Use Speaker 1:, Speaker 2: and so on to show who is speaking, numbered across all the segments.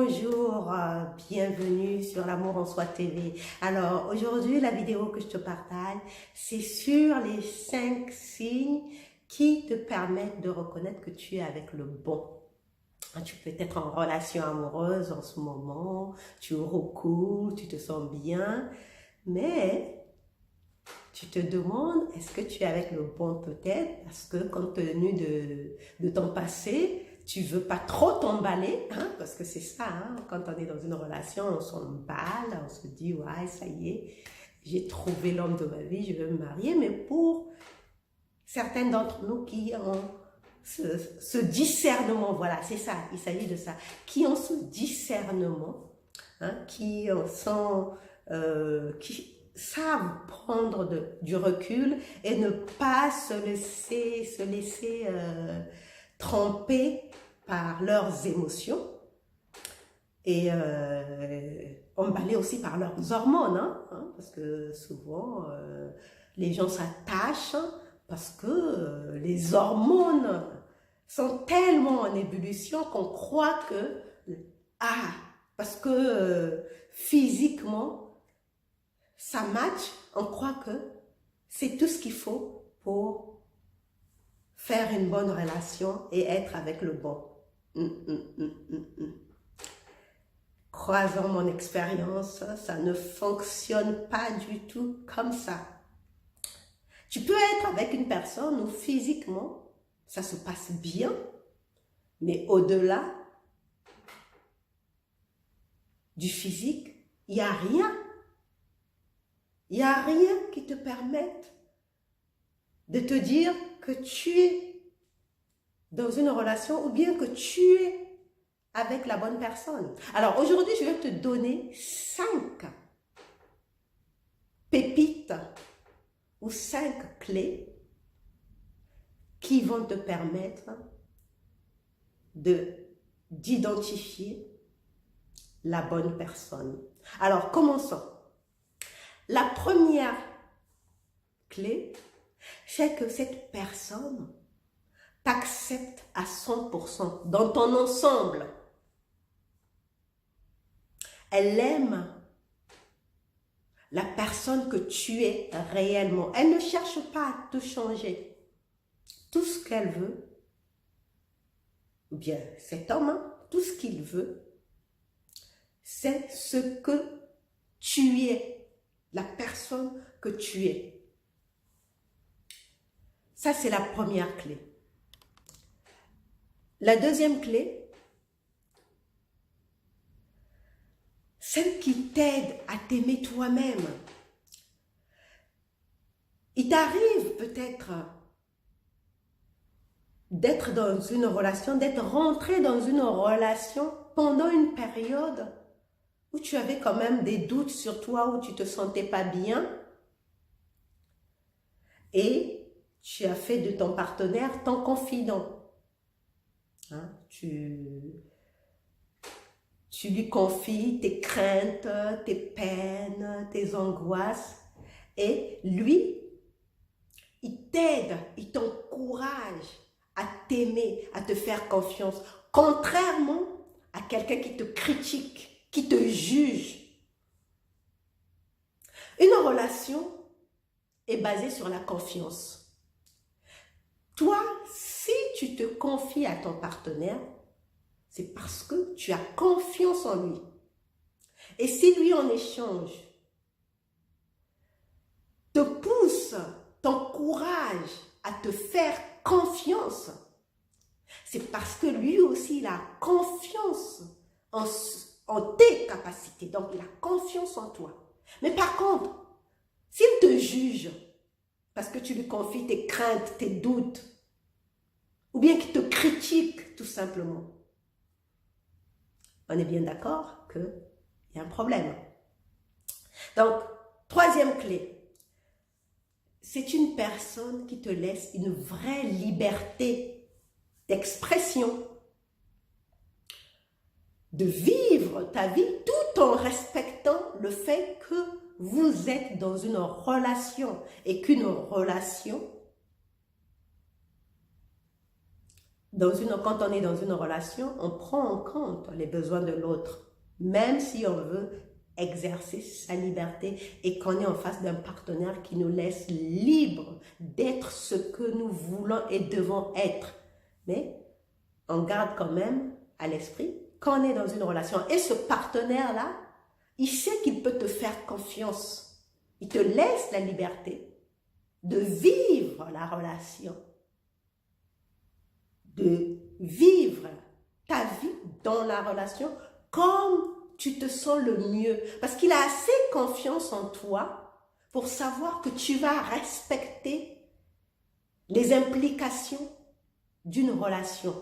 Speaker 1: Bonjour, bienvenue sur l'Amour en Soi TV. Alors aujourd'hui, la vidéo que je te partage, c'est sur les 5 signes qui te permettent de reconnaître que tu es avec le bon. Tu peux être en relation amoureuse en ce moment, tu recours, tu te sens bien, mais tu te demandes, est-ce que tu es avec le bon peut-être? Parce que compte tenu de ton passé, tu veux pas trop t'emballer, hein, parce que c'est ça, hein, quand on est dans une relation, on s'emballe, on se dit, ouais, ça y est, j'ai trouvé l'homme de ma vie, je veux me marier, mais pour certains d'entre nous qui ont ce discernement, voilà, c'est ça, il s'agit de ça, qui ont ce discernement, hein, qui savent prendre du recul et ne pas se laisser trempés par leurs émotions et emballés aussi par leurs hormones, hein, parce que souvent les gens s'attachent parce que les hormones sont tellement en ébullition qu'on croit que, parce que physiquement ça match, on croit que c'est tout ce qu'il faut pour faire une bonne relation et être avec le bon. Croisant mon expérience, ça ne fonctionne pas du tout comme ça. Tu peux être avec une personne où physiquement, ça se passe bien, mais au-delà du physique, il n'y a rien. Il n'y a rien qui te permette de te dire que tu es dans une relation ou bien que tu es avec la bonne personne. Alors aujourd'hui, je vais te donner 5 pépites ou 5 clés qui vont te permettre d'identifier la bonne personne. Alors commençons. La première clé, c'est que cette personne t'accepte à 100% dans ton ensemble. Elle aime la personne que tu es réellement. Elle ne cherche pas à te changer. Tout ce qu'elle veut, ou bien cet homme, hein, tout ce qu'il veut, c'est ce que tu es, la personne que tu es. Ça, c'est la première clé. La deuxième clé, celle qui t'aide à t'aimer toi-même. Il t'arrive peut-être d'être dans une relation, d'être rentré dans une relation pendant une période où tu avais quand même des doutes sur toi, où tu ne te sentais pas bien. Et tu as fait de ton partenaire ton confident. Hein, tu lui confies tes craintes, tes peines, tes angoisses. Et lui, il t'aide, il t'encourage à t'aimer, à te faire confiance. Contrairement à quelqu'un qui te critique, qui te juge. Une relation est basée sur la confiance. Toi, si tu te confies à ton partenaire, c'est parce que tu as confiance en lui. Et si lui, en échange, te pousse, t'encourage à te faire confiance, c'est parce que lui aussi, il a confiance en tes capacités. Donc, il a confiance en toi. Mais par contre, s'il te juge, parce que tu lui confies tes craintes, tes doutes, ou bien qu'il te critique tout simplement, on est bien d'accord qu'il y a un problème. Donc, troisième clé, c'est une personne qui te laisse une vraie liberté d'expression, de vivre ta vie tout en respectant le fait que vous êtes dans une relation et qu'une relation quand on est dans une relation, on prend en compte les besoins de l'autre, même si on veut exercer sa liberté et qu'on est en face d'un partenaire qui nous laisse libre d'être ce que nous voulons et devons être. Mais on garde quand même à l'esprit qu'on est dans une relation. Et ce partenaire-là, il sait qu'il peut te faire confiance. Il te laisse la liberté de vivre la relation, de vivre ta vie dans la relation comme tu te sens le mieux. Parce qu'il a assez confiance en toi pour savoir que tu vas respecter les implications d'une relation.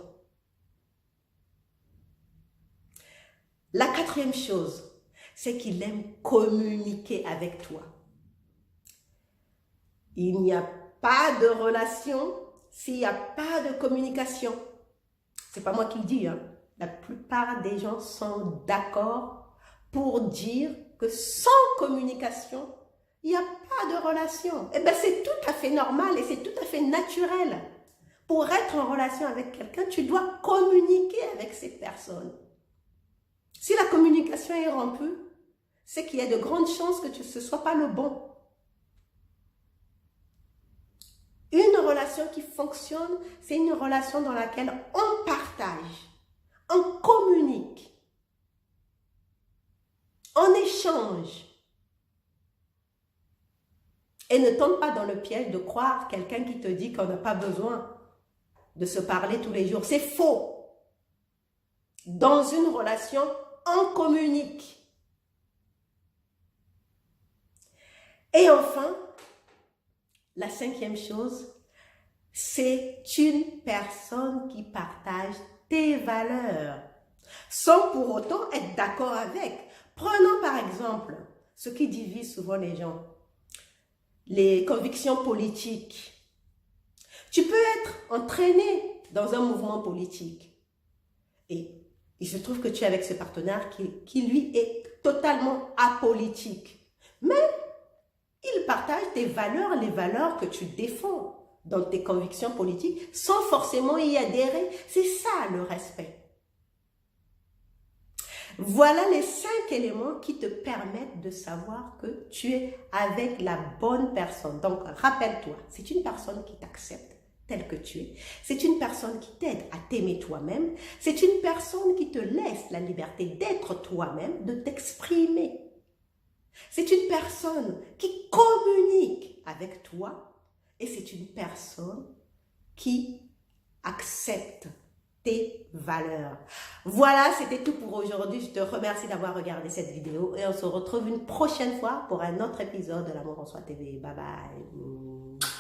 Speaker 1: La quatrième chose, c'est qu'il aime communiquer avec toi. Il n'y a pas de relation s'il n'y a pas de communication. C'est pas moi qui le dis, hein. La plupart des gens sont d'accord pour dire que sans communication, il n'y a pas de relation. Eh bien, c'est tout à fait normal et c'est tout à fait naturel. Pour être en relation avec quelqu'un, tu dois communiquer avec cette personne. Si la communication est rompue, c'est qu'il y a de grandes chances que ce ne soit pas le bon. Une relation qui fonctionne, c'est une relation dans laquelle on partage, on communique, on échange. Et ne tombe pas dans le piège de croire quelqu'un qui te dit qu'on n'a pas besoin de se parler tous les jours. C'est faux. Dans une relation, on communique. Et enfin, la cinquième chose, c'est une personne qui partage tes valeurs, sans pour autant être d'accord avec. Prenons par exemple ce qui divise souvent les gens, les convictions politiques. Tu peux être entraîné dans un mouvement politique et il se trouve que tu es avec ce partenaire qui lui est totalement apolitique. Mais il partage tes valeurs, les valeurs que tu défends dans tes convictions politiques sans forcément y adhérer. C'est ça le respect. Voilà les 5 éléments qui te permettent de savoir que tu es avec la bonne personne. Donc, rappelle-toi, c'est une personne qui t'accepte tel que tu es. C'est une personne qui t'aide à t'aimer toi-même. C'est une personne qui te laisse la liberté d'être toi-même, de t'exprimer. C'est une personne qui communique avec toi et c'est une personne qui accepte tes valeurs. Voilà, c'était tout pour aujourd'hui. Je te remercie d'avoir regardé cette vidéo et on se retrouve une prochaine fois pour un autre épisode de l'Amour en Soi TV. Bye bye.